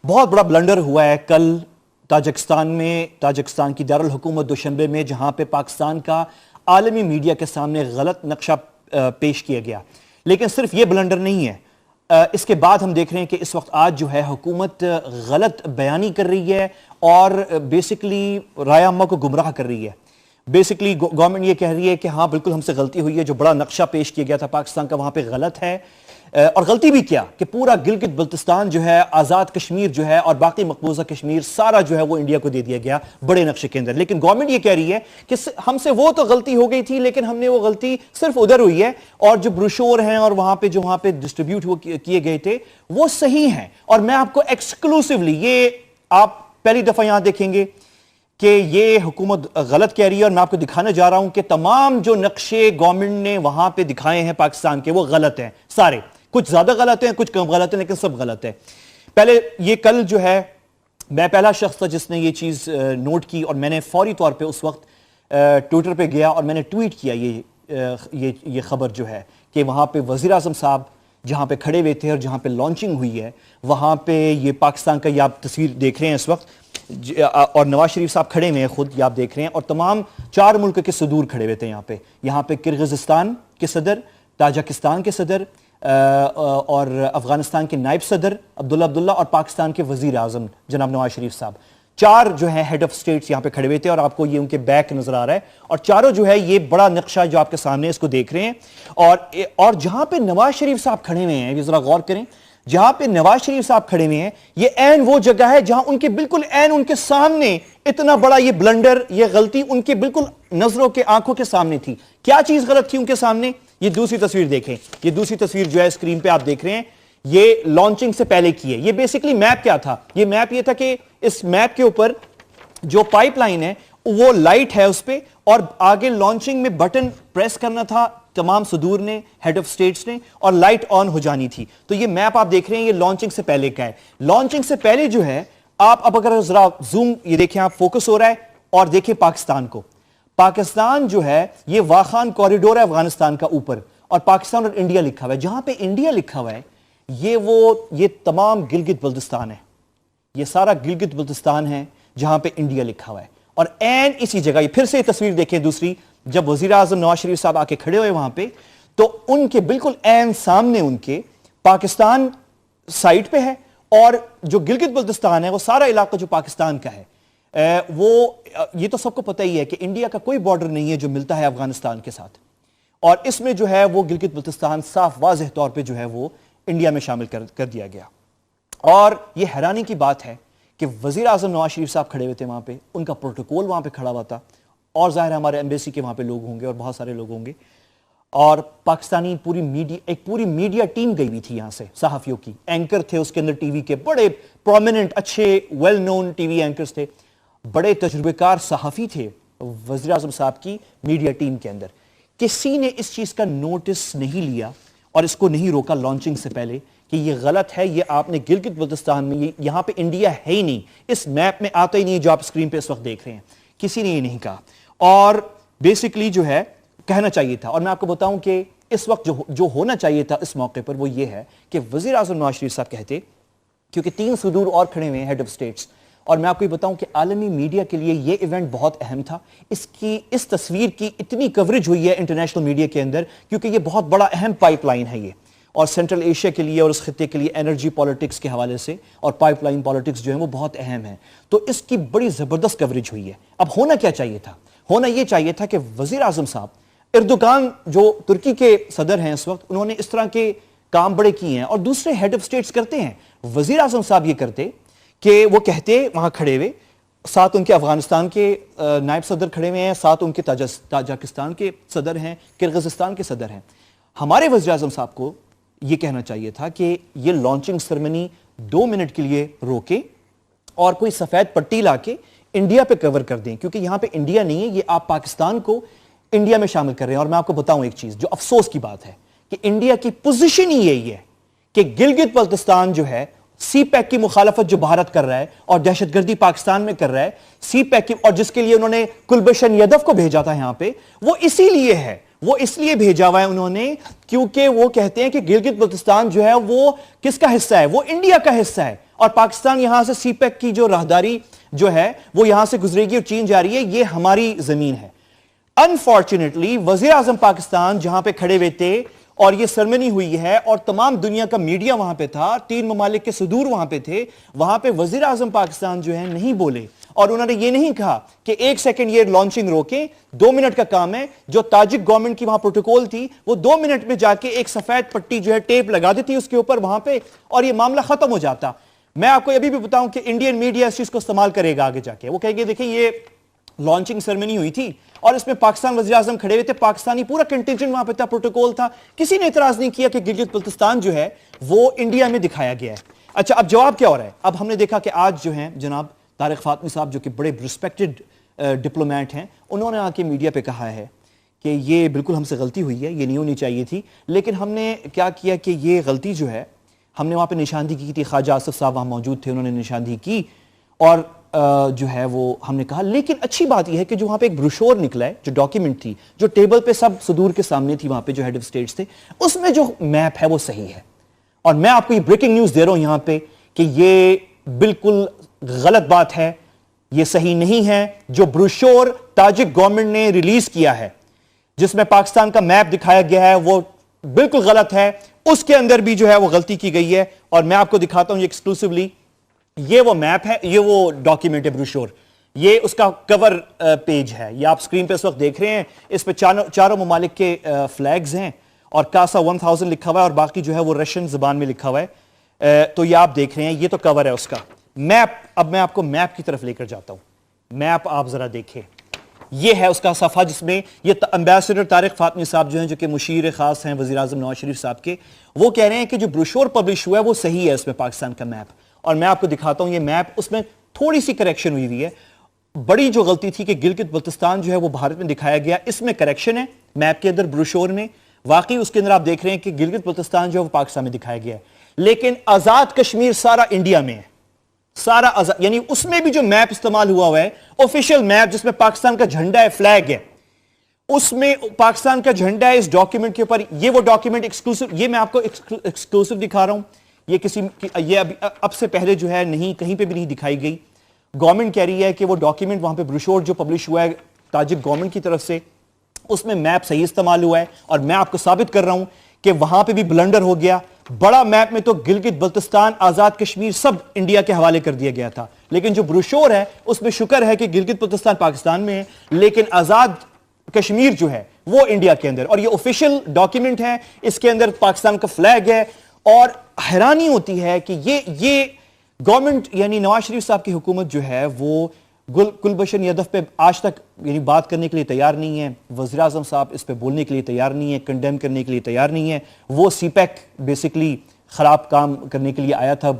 بہت بڑا بلنڈر ہوا ہے کل تاجکستان میں، تاجکستان کی دارالحکومت دوشنبے میں، جہاں پہ پاکستان کا عالمی میڈیا کے سامنے غلط نقشہ پیش کیا گیا۔ لیکن صرف یہ بلنڈر نہیں ہے، اس کے بعد ہم دیکھ رہے ہیں کہ اس وقت آج جو ہے حکومت غلط بیانی کر رہی ہے اور بیسیکلی رائے عامہ کو گمراہ کر رہی ہے۔ بیسیکلی گورنمنٹ یہ کہہ رہی ہے کہ ہاں بالکل ہم سے غلطی ہوئی ہے، جو بڑا نقشہ پیش کیا گیا تھا پاکستان کا وہاں پہ غلط ہے، اور غلطی بھی کیا کہ پورا گلگت بلتستان جو ہے، آزاد کشمیر جو ہے اور باقی مقبوضہ کشمیر سارا جو ہے وہ انڈیا کو دے دیا گیا بڑے نقشے کے اندر۔ لیکن گورنمنٹ یہ کہہ رہی ہے کہ ہم سے وہ تو غلطی ہو گئی تھی، لیکن ہم نے وہ غلطی صرف ادھر ہوئی ہے، اور جو بروشور ہیں اور وہاں پہ ڈسٹریبیوٹ کیے گئے تھے وہ صحیح ہیں۔ اور میں آپ کو ایکسکلوسیولی یہ آپ پہلی دفعہ یہاں دیکھیں گے کہ یہ حکومت غلط کہہ رہی ہے، اور میں آپ کو دکھانے جا رہا ہوں کہ تمام جو نقشے گورنمنٹ نے وہاں پہ دکھائے ہیں پاکستان کے وہ غلط ہیں سارے، کچھ زیادہ غلط ہیں کچھ کم غلط ہیں، لیکن سب غلط ہے۔ پہلے یہ کل جو ہے میں پہلا شخص تھا جس نے یہ چیز نوٹ کی، اور میں نے فوری طور پہ اس وقت ٹویٹر پہ گیا اور میں نے ٹویٹ کیا یہ خبر جو ہے کہ وہاں پہ وزیر اعظم صاحب جہاں پہ کھڑے ہوئے تھے اور جہاں پہ لانچنگ ہوئی ہے وہاں پہ یہ پاکستان کا یہ آپ تصویر دیکھ رہے ہیں اس وقت، اور نواز شریف صاحب کھڑے ہوئے ہیں خود، یہ آپ دیکھ رہے ہیں، اور تمام 4 ملک کے صدور کھڑے ہوئے تھے یہاں پہ کرغزستان کے صدر، تاجکستان کے صدر، اور افغانستان کے نائب صدر عبداللہ اور پاکستان کے وزیر اعظم جناب نواز شریف صاحب، 4 جو ہیں ہیڈ آف سٹیٹس یہاں پہ کھڑے ہوئے تھے، اور آپ کو یہ ان کے بیک نظر آ رہا ہے، اور چاروں جو ہے یہ بڑا نقشہ جو آپ کے سامنے اس کو دیکھ رہے ہیں، اور جہاں پہ نواز شریف صاحب کھڑے ہوئے ہیں، یہ ذرا غور کریں، جہاں پہ نواز شریف صاحب کھڑے ہوئے ہیں یہ عین وہ جگہ ہے جہاں ان کے بالکل عین ان کے سامنے اتنا بڑا یہ بلنڈر، یہ غلطی ان کے بالکل نظروں کے آنکھوں کے سامنے تھی۔ کیا چیز غلط تھی ان کے سامنے؟ یہ دوسری تصویر دیکھیں، یہ دوسری تصویر جو ہے اسکرین پہ آپ دیکھ رہے ہیں، یہ لانچنگ سے پہلے کی ہے۔ یہ بیسیکلی میپ کیا تھا؟ یہ میپ یہ تھا کہ اس میپ کے اوپر جو پائپ لائن ہے وہ لائٹ ہے اس پہ، اور آگے لانچنگ میں بٹن پریس کرنا تھا تمام صدور نے، ہیڈ آف سٹیٹس نے، اور لائٹ آن ہو جانی تھی۔ تو یہ میپ آپ دیکھ رہے ہیں یہ لانچنگ سے پہلے کا ہے۔ لانچنگ سے پہلے جو ہے آپ اب اگر ذرا زوم یہ دیکھیں، آپ فوکس ہو رہا ہے اور دیکھیں پاکستان کو، پاکستان جو ہے یہ واخان کوریڈور ہے افغانستان کا اوپر، اور پاکستان اور انڈیا لکھا ہوا ہے۔ جہاں پہ انڈیا لکھا ہوا ہے یہ تمام گلگت بلتستان ہے، یہ سارا گلگت بلتستان ہے جہاں پہ انڈیا لکھا ہوا ہے، اور عین اسی جگہ یہ پھر سے تصویر دیکھیں دوسری، جب وزیر اعظم نواز شریف صاحب آ کے کھڑے ہوئے وہاں پہ تو ان کے بالکل عین سامنے ان کے پاکستان سائٹ پہ ہے، اور جو گلگت بلتستان ہے وہ سارا علاقہ جو پاکستان کا ہے، وہ یہ تو سب کو پتہ ہی ہے کہ انڈیا کا کوئی بارڈر نہیں ہے جو ملتا ہے افغانستان کے ساتھ، اور اس میں جو ہے وہ گلگت بلتستان صاف واضح طور پہ جو ہے وہ انڈیا میں شامل کر دیا گیا۔ اور یہ حیرانی کی بات ہے کہ وزیر اعظم نواز شریف صاحب کھڑے ہوئے تھے وہاں پہ، ان کا پروٹوکول وہاں پہ کھڑا ہوا تھا، اور ظاہر ہے ہمارے ایمبیسی کے وہاں پہ لوگ ہوں گے اور بہت سارے لوگ ہوں گے، اور پاکستانی ایک پوری میڈیا ٹیم گئی ہوئی تھی یہاں سے، صحافیوں کی اینکر تھے اس کے اندر، ٹی وی کے بڑے پرومیننٹ اچھے well known T V anchors تھے، بڑے تجربے کار صحافی تھے وزیر اعظم صاحب کی میڈیا ٹیم کے اندر۔ کسی نے اس چیز کا نوٹس نہیں لیا اور اس کو نہیں روکا لانچنگ سے پہلے کہ یہ غلط ہے، یہ آپ نے گلگت بلتستان میں، یہاں پہ انڈیا ہے ہی نہیں، اس میپ میں آتا ہی نہیں جو آپ اسکرین پہ اس وقت دیکھ رہے ہیں، کسی نے یہ نہیں کہا، اور بیسیکلی جو ہے کہنا چاہیے تھا۔ اور میں آپ کو بتاؤں کہ اس وقت جو ہونا چاہیے تھا اس موقع پر وہ یہ ہے کہ وزیر اعظم نواز شریف صاحب کہتے، کیونکہ 3 صدور اور کھڑے ہوئے ہیں ہیڈ آف سٹیٹس، اور میں آپ کو یہ بتاؤں کہ عالمی میڈیا کے لیے یہ ایونٹ بہت اہم تھا، اس تصویر کی اتنی کوریج ہوئی ہے انٹرنیشنل میڈیا کے اندر کیونکہ یہ بہت بڑا اہم پائپ لائن ہے یہ، اور سینٹرل ایشیا کے لیے اور اس خطے کے لیے انرجی پالیٹکس کے حوالے سے اور پائپ لائن پالیٹکس جو ہیں وہ بہت اہم ہیں، تو اس کی بڑی زبردست کوریج ہوئی ہے۔ اب ہونا کیا چاہیے تھا؟ ہونا یہ چاہیے تھا کہ وزیر اعظم صاحب، اردوغان جو ترکی کے صدر ہیں اس وقت، انہوں نے اس طرح کے کام بڑے کیے ہیں اور دوسرے ہیڈ آف سٹیٹس کرتے ہیں، وزیر اعظم صاحب یہ کرتے کہ وہ کہتے وہاں کھڑے ہوئے، ساتھ ان کے افغانستان کے نائب صدر کھڑے ہوئے ہیں، ساتھ ان کے تاجکستان کے صدر ہیں، کرغزستان کے صدر ہیں، ہمارے وزیر اعظم صاحب کو یہ کہنا چاہیے تھا کہ یہ لانچنگ سرمنی 2 منٹ کے لیے روکیں اور کوئی سفید پٹی لا کے انڈیا پہ کور کر دیں، کیونکہ یہاں پہ انڈیا نہیں ہے، یہ آپ پاکستان کو انڈیا میں شامل کر رہے ہیں۔ اور میں آپ کو بتاؤں ایک چیز جو افسوس کی بات ہے کہ انڈیا کی پوزیشن ہی یہی ہے کہ گلگت بلتستان جو ہے سی پیک کی مخالفت جو بھارت کر رہا ہے اور دہشت گردی پاکستان میں کر رہا ہے، سی پیک کی، اور جس کے لیے انہوں نے کلبھشن یادو کو بھیجا تھا یہاں پہ، وہ اسی لیے ہے، وہ اس لیے بھیجا ہوا ہے انہوں نے کیونکہ وہ کہتے ہیں کہ گلگت بلتستان جو ہے وہ کس کا حصہ ہے؟ وہ انڈیا کا حصہ ہے، اور پاکستان یہاں سے سی پیک کی جو راہداری جو ہے وہ یہاں سے گزرے گی اور چین جا رہی ہے، یہ ہماری زمین ہے۔ انفارچونیٹلی وزیر اعظم پاکستان جہاں پہ کھڑے ہوئے تھے اور یہ سرمنی ہوئی ہے اور تمام دنیا کا میڈیا وہاں پہ تھا، 3 ممالک کے صدور وہاں پہ تھے، وہاں پہ وزیر اعظم پاکستان جو ہے نہیں بولے اور انہوں نے یہ نہیں کہا کہ 1 سیکنڈ یہ لانچنگ روکیں، 2 منٹ کا کام ہے۔ جو تاجک گورنمنٹ کی وہاں پروٹوکول تھی وہ 2 منٹ میں جا کے ایک سفید پٹی جو ہے ٹیپ لگا دیتی اس کے اوپر وہاں پہ اور یہ معاملہ ختم ہو جاتا۔ میں آپ کو ابھی بھی بتاؤں کہ انڈین میڈیا اس چیز کو استعمال کرے گا آگے جا کے، وہ کہیں گے دیکھیں یہ لانچنگ سرمنی ہوئی تھی اور اس میں پاکستان وزیر اعظم کھڑے ہوئے تھے، پاکستانی پورا کنٹینجنٹ وہاں پہ تھا، پروٹوکول تھا، کسی نے اعتراض نہیں کیا کہ گلگت بلتستان جو ہے وہ انڈیا میں دکھایا گیا ہے۔ اچھا اب جواب کیا ہو رہا ہے؟ اب ہم نے دیکھا کہ آج جو ہیں جناب طارق فاطمی صاحب جو کہ بڑے ریسپیکٹڈ ڈپلومیٹ ہیں، انہوں نے آ کے میڈیا پہ کہا ہے کہ یہ بالکل ہم سے غلطی ہوئی ہے، یہ نہیں ہونی چاہیے تھی، لیکن ہم نے کیا کیا کہ یہ غلطی جو ہے ہم نے وہاں پہ نشاندہی کی تھی، خواجہ آصف صاحب وہاں موجود تھے، انہوں نے نشاندہی کی اور جو ہے وہ ہم نے کہا، لیکن اچھی بات یہ ہے کہ جو وہاں پہ ایک بروشور نکلا ہے، جو ڈاکیومنٹ تھی، جو ٹیبل پہ سب صدور کے سامنے تھی وہاں پہ جو ہیڈ آف سٹیٹس تھے، اس میں جو میپ ہے وہ صحیح ہے۔ اور میں آپ کو یہ بریکنگ نیوز دے رہا ہوں یہاں پہ کہ یہ بالکل غلط بات ہے، یہ صحیح نہیں ہے۔ جو بروشور تاجک گورنمنٹ نے ریلیز کیا ہے جس میں پاکستان کا میپ دکھایا گیا ہے وہ بالکل غلط ہے، اس کے اندر بھی جو ہے وہ غلطی کی گئی ہے اور میں آپ کو دکھاتا ہوں یہ ایکسکلوسیولی، یہ وہ میپ ہے، یہ وہ ڈاکیومنٹ ہے بروشور، یہ اس کا کور پیج ہے، یہ آپ سکرین پہ اس وقت دیکھ رہے ہیں، اس پہ چاروں ممالک کے فلیگز ہیں اور کاسا 1000 لکھا ہوا ہے اور باقی جو ہے وہ رشین زبان میں لکھا ہوا ہے، تو یہ آپ دیکھ رہے ہیں، یہ تو کور ہے اس کا میپ۔ اب میں آپ کو میپ کی طرف لے کر جاتا ہوں، میپ آپ ذرا دیکھیں، یہ ہے اس کا صفحہ جس میں یہ امبیسڈر طارق فاطمی صاحب جو ہیں جو کہ مشیر خاص ہیں وزیر اعظم نواز شریف صاحب کے، وہ کہہ رہے ہیں کہ جو بروشور پبلش ہوا ہے وہ صحیح ہے اس میں پاکستان کا میپ، اور میں آپ کو دکھاتا ہوں یہ میپ، اس میں تھوڑی سی کریکشن ہوئی ہے۔ بڑی جو غلطی تھی کہ گلگت بلتستان جو ہے وہ بھارت میں دکھایا گیا، اس میں کریکشن ہے میپ کے اندر بروشور میں، واقعی اس کے اندر آپ دیکھ رہے ہیں کہ گلگت بلتستان جو ہے وہ پاکستان میں دکھایا گیا ہے، لیکن آزاد کشمیر سارا انڈیا میں ہے، سارا آزاد، یعنی اس میں بھی جو میپ استعمال ہوا ہے آفیشیل میپ جس میں پاکستان کا جھنڈا ہے، فلیگ ہے، اس میں پاکستان کا جھنڈا ہے اس ڈاکیومنٹ کے اوپر۔ یہ وہ ڈاکیومنٹ ایکسکلوسیو، یہ میں آپ کو ایکسکلوسیو دکھا رہا ہوں، یہ اب سے پہلے جو ہے نہیں کہیں پہ بھی نہیں دکھائی گئی۔ گورنمنٹ کہہ رہی ہے کہ وہ ڈاکیومنٹ وہاں پہ بروشور جو پبلش ہوا ہے تاجک گورنمنٹ کی طرف سے، اس میں میپ صحیح استعمال ہوا ہے اور میں آپ کو ثابت کر رہا ہوں کہ وہاں پہ بھی بلنڈر ہو گیا۔ بڑا میپ میں تو گلگت بلتستان، آزاد کشمیر سب انڈیا کے حوالے کر دیا گیا تھا، لیکن جو بروشور ہے اس میں شکر ہے کہ گلگت بلتستان پاکستان میں ہے لیکن آزاد کشمیر جو ہے وہ انڈیا کے اندر، اور یہ آفیشیل ڈاکیومنٹ ہے، اس کے اندر پاکستان کا فلیگ ہے۔ اور حیرانی ہوتی ہے کہ یہ گورنمنٹ یعنی نواز شریف صاحب کی حکومت جو ہے وہ گلبشن یدف پہ آج تک یعنی بات کرنے کے لیے تیار نہیں ہے، وزیر اعظم صاحب اس پہ بولنے کے لیے تیار نہیں ہے، کنڈیم کرنے کے لیے تیار نہیں ہے۔ وہ سی پیک بیسیکلی خراب کام کرنے کے لیے آیا تھا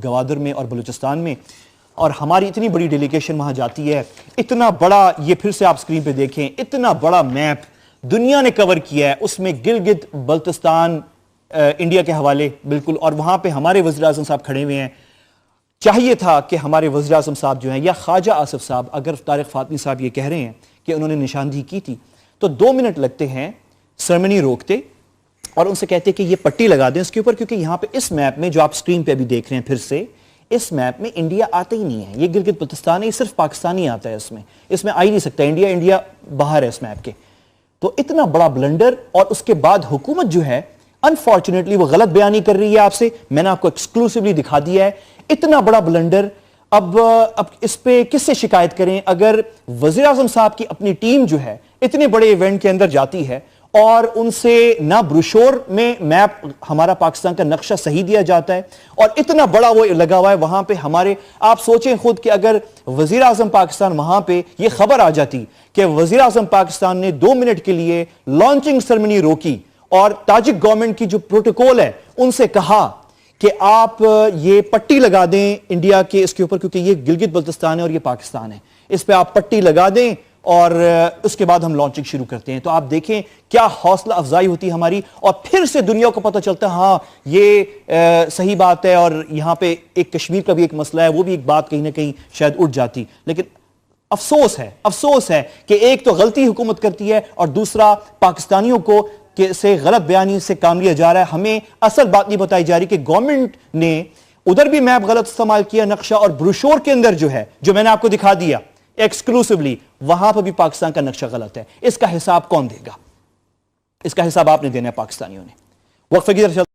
گوادر میں اور بلوچستان میں، اور ہماری اتنی بڑی ڈیلیگیشن وہاں جاتی ہے، اتنا بڑا، یہ پھر سے آپ سکرین پہ دیکھیں، اتنا بڑا میپ دنیا نے کور کیا ہے، اس میں گلگت بلتستان انڈیا کے حوالے بالکل، اور وہاں پہ ہمارے وزیر اعظم صاحب کھڑے ہوئے ہیں۔ چاہیے تھا کہ ہمارے وزیر اعظم صاحب جو ہیں یا خواجہ آصف صاحب، اگر طارق فاطمی صاحب یہ کہہ رہے ہیں کہ انہوں نے نشاندہی کی تھی تو 2 منٹ لگتے ہیں، سرمنی روکتے اور ان سے کہتے کہ یہ پٹی لگا دیں اس کے اوپر، کیونکہ یہاں پہ اس میپ میں جو آپ سکرین پہ بھی دیکھ رہے ہیں پھر سے، اس میپ میں انڈیا آتا ہی نہیں ہے، یہ گلگت بلتستان ہے، یہ صرف پاکستانی آتا ہے، اس میں آ ہی نہیں سکتا انڈیا باہر ہے اس میپ کے۔ تو اتنا بڑا بلنڈر، اور اس کے بعد حکومت جو ہے انفارچونیٹلی وہ غلط بیانی کر رہی ہے آپ سے، میں نے آپ کو ایکسکلوسیولی دکھا دیا ہے، اتنا بڑا بلنڈر۔ اب اس پہ کس سے شکایت کریں؟ اگر وزیر اعظم صاحب کی اپنی ٹیم جو ہے اتنے بڑے ایونٹ کے اندر جاتی ہے اور ان سے نہ بروشور میں میپ ہمارا پاکستان کا نقشہ صحیح دیا جاتا ہے اور اتنا بڑا وہ لگا ہوا ہے وہاں پہ ہمارے، آپ سوچیں خود کہ اگر وزیر اعظم پاکستان وہاں پہ یہ خبر آ جاتی کہ وزیر اعظم پاکستان نے 2 منٹ کے لیے لانچنگ سرمنی روکی اور تاجک گورنمنٹ کی جو پروٹوکول ہے ان سے کہا کہ آپ یہ پٹی لگا دیں انڈیا کے اس کے اوپر، کیونکہ یہ گلگت بلتستان ہے اور یہ پاکستان ہے، اس پہ آپ پٹی لگا دیں اور اس کے بعد ہم لانچنگ شروع کرتے ہیں، تو آپ دیکھیں کیا حوصلہ افزائی ہوتی ہے ہماری، اور پھر سے دنیا کو پتہ چلتا ہے ہاں یہ صحیح بات ہے، اور یہاں پہ ایک کشمیر کا بھی ایک مسئلہ ہے، وہ بھی ایک بات کہیں نہ کہیں شاید اٹھ جاتی، لیکن افسوس ہے کہ ایک تو غلطی حکومت کرتی ہے اور دوسرا پاکستانیوں کو سے غلط بیانی سے کام لیا جا رہا ہے۔ ہمیں اصل بات نہیں بتائی جا رہی کہ گورنمنٹ نے ادھر بھی میپ غلط استعمال کیا نقشہ, اور بروشور کے اندر جو ہے, جو میں نے آپ کو دکھا دیا ایکسکلوسیولی, وہاں پہ بھی پاکستان کا نقشہ غلط ہے. اس کا حساب کون دے گا؟ اس کا حساب آپ نے دینا ہے پاکستانیوں نے. وقفے کی طرف